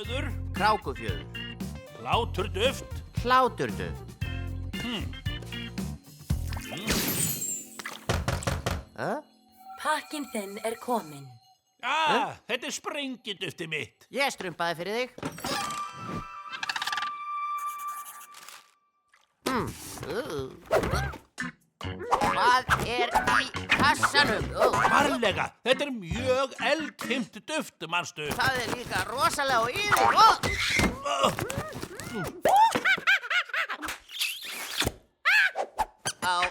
Fjöður. Krákufjöður. Hláturduft. Hláturduft. Pakkinn þinn er kominn. Þetta er sprengidufti mitt. Ég strumpaði fyrir þig. Hvað er í kassanum? Varlega, þetta er mjög eldfimt duft, manstu. Það er líka rosalega og yfir.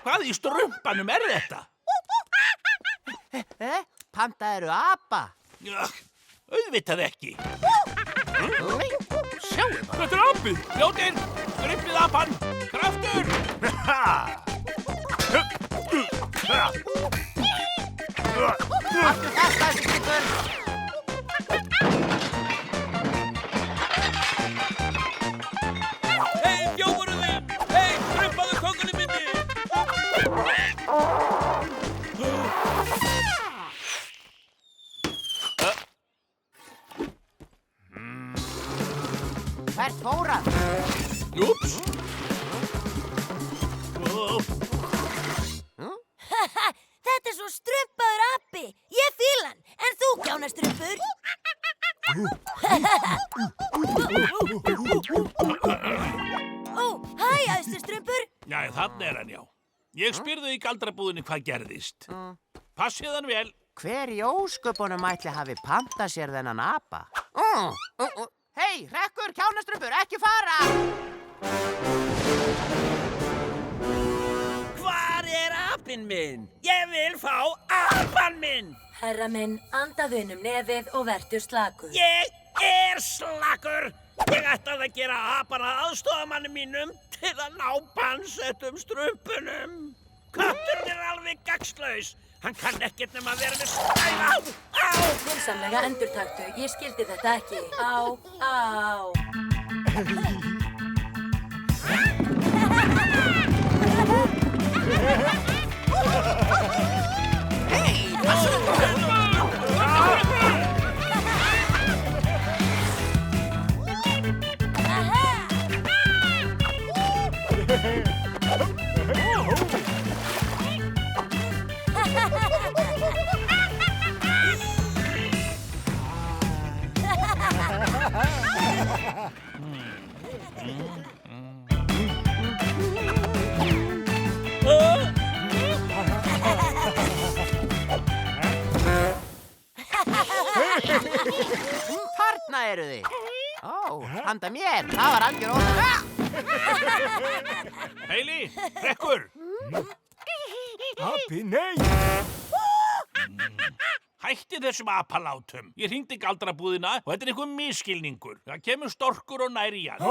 Hvað í strumpanum er þetta? Panta eru apa. Auðvitað ekki. Sjáu bara. Þetta er apið. Fljótir, grippið apan. Kraftur. Aftur kasta þessu klippur. Hei, þjófurinn! Hei, strumpaðu kókunni minni! Hvert fór hann? Júps! Þetta er svo strumpaður api. Ég fíla hann, en þú kjánastrumpur. Ó, hæ, æðstustrumpur. Já, þarna er hann, já. Ég spyrði í galdrabúðinni hvað gerðist. Passið hann vel. Hver í ósköpunum ætli hafi pantað sér þennan apa? Hei, Hrekkur, kjánastrumpur, ekki fara! Hvar er apinn minn? Ég vil fá apann minn! Herra minn, andaðu inn nefið og vertu slakur. Ég er slakur! Ég ætlaði að gera apana aðstofamanni mínum til að ná bannsettum strumpunum. Kötturinn er alveg gagnslaus. Hann kann ekkert nema að vera með stæla. Á! Vinsamlega endurtaktu, ég skildi þetta ekki. Á. Þarna eru þið. Handa mér, það var algjör óþarfi. Heili, Hrekkur. Api, nei! Hætti þessum apalátum. Ég hringdi í galdrabúðina og þetta er einhver misskilningur. Það kemur storkur og næri í hann.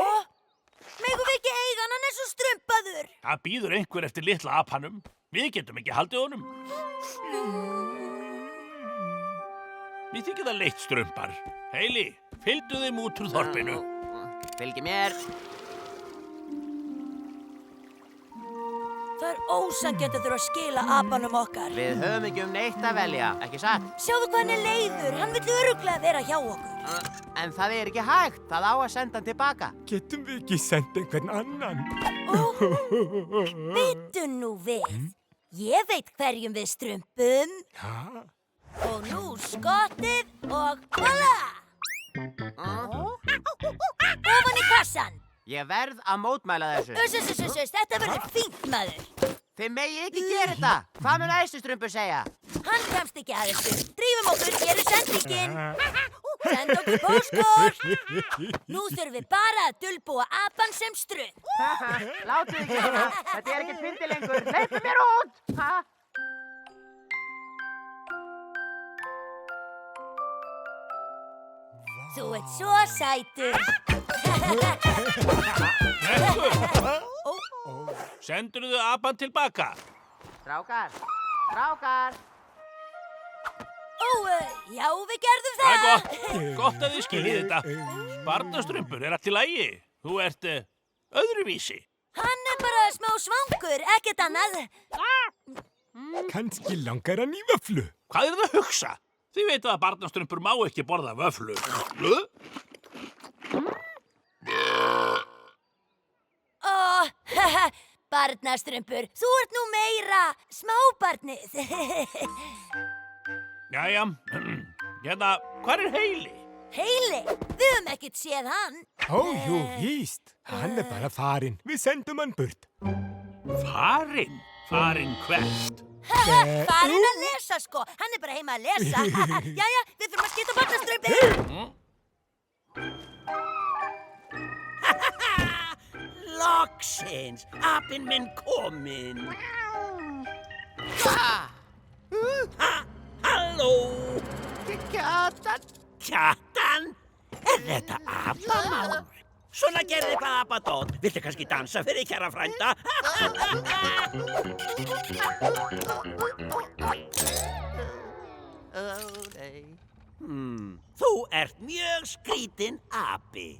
Megum við ekki eiga hann, hann er svo strumpaður. Það býður einhver eftir litla apanum. Við getum ekki haldið honum. Mér þykir það leitt strumpar. Heili, fylgdu þeim út úr þorpinu. Fylgi mér. Það er ósanngjarnt að þurfa að skila apanum okkar. Við höfum ekki neitt að velja, ekki satt? Sjáðu hvað hann er leiður, hann vill örugglega vera hjá okkur. En það er ekki hægt, það á að senda hann tilbaka. Getum við ekki sendt einhvern annan? Bíddu nú við. Ég veit hverjum við strumpum. Ha? Og nú skottið og voila! Ofan í kassan. Ég verð að mótmæla þessu. Þetta verður fínt, maður. Þið megi ekki gera þetta. Hvað mun æstustrumpur segja? Hann kemst ekki að þessu. Drífum okkur, hér er sendingin. Send okkur póstkort. Nú þurfum við bara að dulbúa apann sem strump. Látið ekki svona. Þetta er ekkert fyndið lengur. Hleypið mér út! Þú ert svo sætur. Hrekkur, sendurðu apan tilbaka? Strákar. Já, við gerðum Það er það. gott að þið skiljið þetta. Barnastrumpur er allt í lagi. Þú ert öðruvísi. Hann er bara smá svangur, ekkert annað. Kannski langar hann í vöfflu. Hvað er það að hugsa? Þið veit að barnastrumpur má ekki borða vöfflu. barnastrumpur. Þú ert nú meira smábarnið. Jæja, hérna, hvar er Heili? Heili, við höfum ekkert séð hann. Ó, jú, víst. Hann bara farinn. Við sendum hann burt. Farinn? Farinn hvert? Farinn að lesa, sko. Hann er bara heima að lesa. Jæja, við þurfum að skipta barnastrumpur. Loksins, apinn minn kominn. Halló, Kjartan. Kjartan? Er þetta apamál? Svona gerði eitthvað apadót. Viltu kannski dansa fyrir kæra frænda? Þú ert mjög skrítinn api.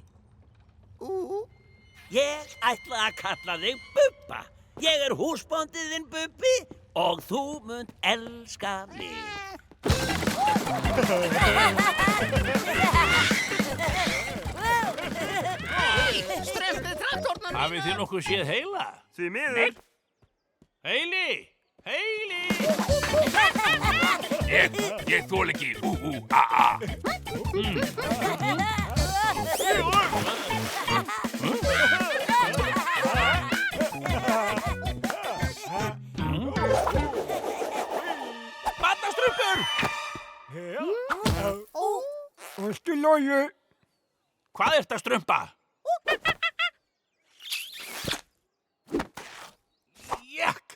Ég ætla að kalla þig Bubba. Ég er húsbóndið þinn Bubbi og þú munt elska mig. Strempið traktornum. Hafið þið nokkuð séð Heila? Því miður. Heili! Heili! Ég þól ekki. Barnastrumpur! Allt í lagi. Hvað ertu að strumpa? Jakk!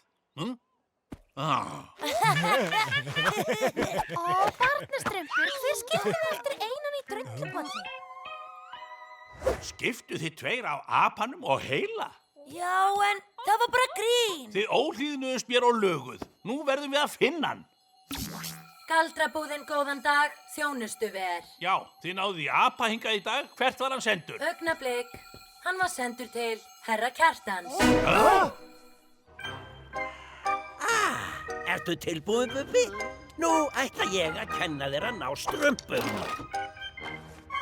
Barnastrumpur, hver skiptir eftir einan í drönglupolli? Skiptu þið tveir á apanum og Heila? Já, en það var bara grín. Þið óhlýðnuðust mér og löguð. Nú verðum við að finna hann. Galdrabúðin, góðan dag, þjónustu ver. Já, þið náðu í apa hingað í dag. Hvert var hann sendur? Augnablik, hann var sendur til herra Kjartans. Ertu tilbúin, Bubbi? Nú ætla ég að kenna þér að ná strumpum.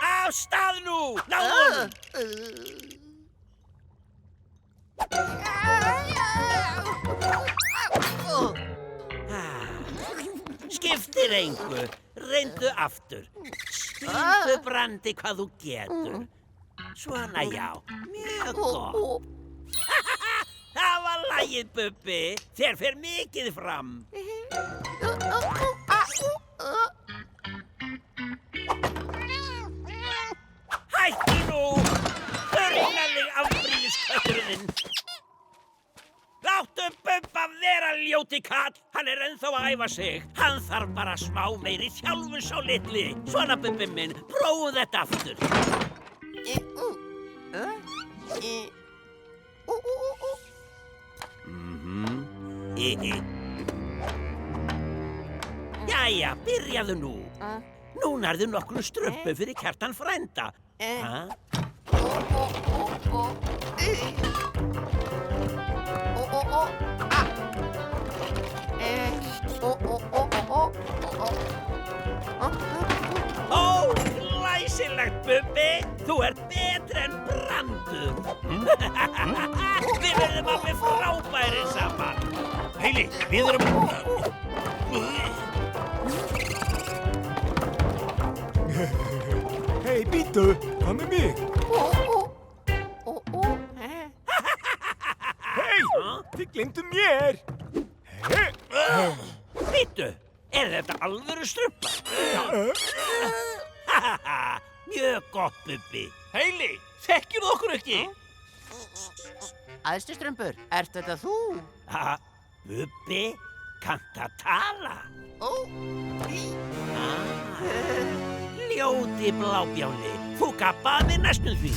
Af stað nú! Náðu honum! Skiptir engu. Reyndu aftur. Sýndu Brandi hvað þú getur. Svona já, mjög gott. Það var lagið, Bubbi. Þér fer mikið fram. Hættu nú! Hörnaðig afbrýðiskötturinn. Láttu Bubba vera, ljóti kall. Hann er ennþá að æfa sig. Hann þarf bara smá meiri þjálfun sá litli. Svona, Bubbi minn, prófum þetta aftur. Jæja, byrjaðu nú. Nú nærðu nokkru strumpu fyrir Kjartan frænda. Ó, glæsilegt, Bubbi. Þú ert betri en Brandur. Við verðum alveg frábærir saman. Heili, við erum... Hei, býtu, hvað með mig? Hei, þið glemdu mér. Býtu, er þetta alvöru strumpa? Mjög gott, Bubbi. Heili, þekkjur þú okkur ekki? Æðstu strumpur, ert þetta þú? Bubbi, kannt að tala? Ljóti blábjáni, þú gappaði mig næstum því.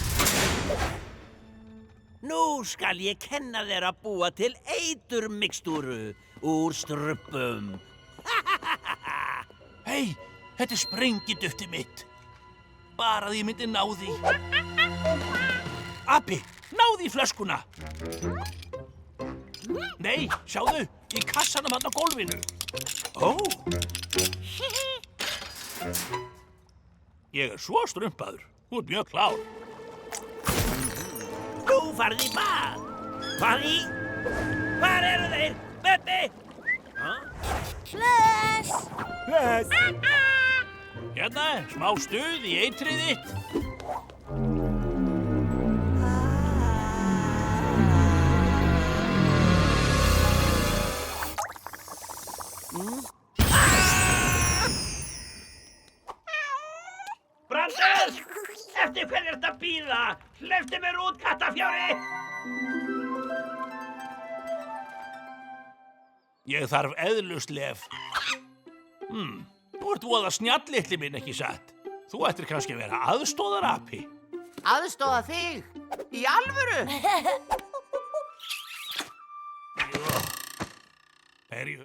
Nú skal ég kenna þér að búa til eiturmixtúru úr strumpum. Hei, þetta er sprengidufti mitt. Bara því ég myndi ná því. Api, náðu í flöskuna. Nei, sjáðu, í kassanum hann á gólfinu. Ó. Ég er svo strumpaður. Þú ert mjög klár. Nú farði í bað. Hvað í? Hvar eru þeir? Bubbi! Bless! Bless. Hérna, smá stuð í eitrið þitt. Brandur! Eftir hverju ertu að bíða? Hleyptu mér út, kattafjári! Ég þarf eðluslef. Þú ert voða snjall, litli minn, ekki satt? Þú ættir kannski að vera aðstóðarapi. Aðstoða þig? Í alvöru? Herju.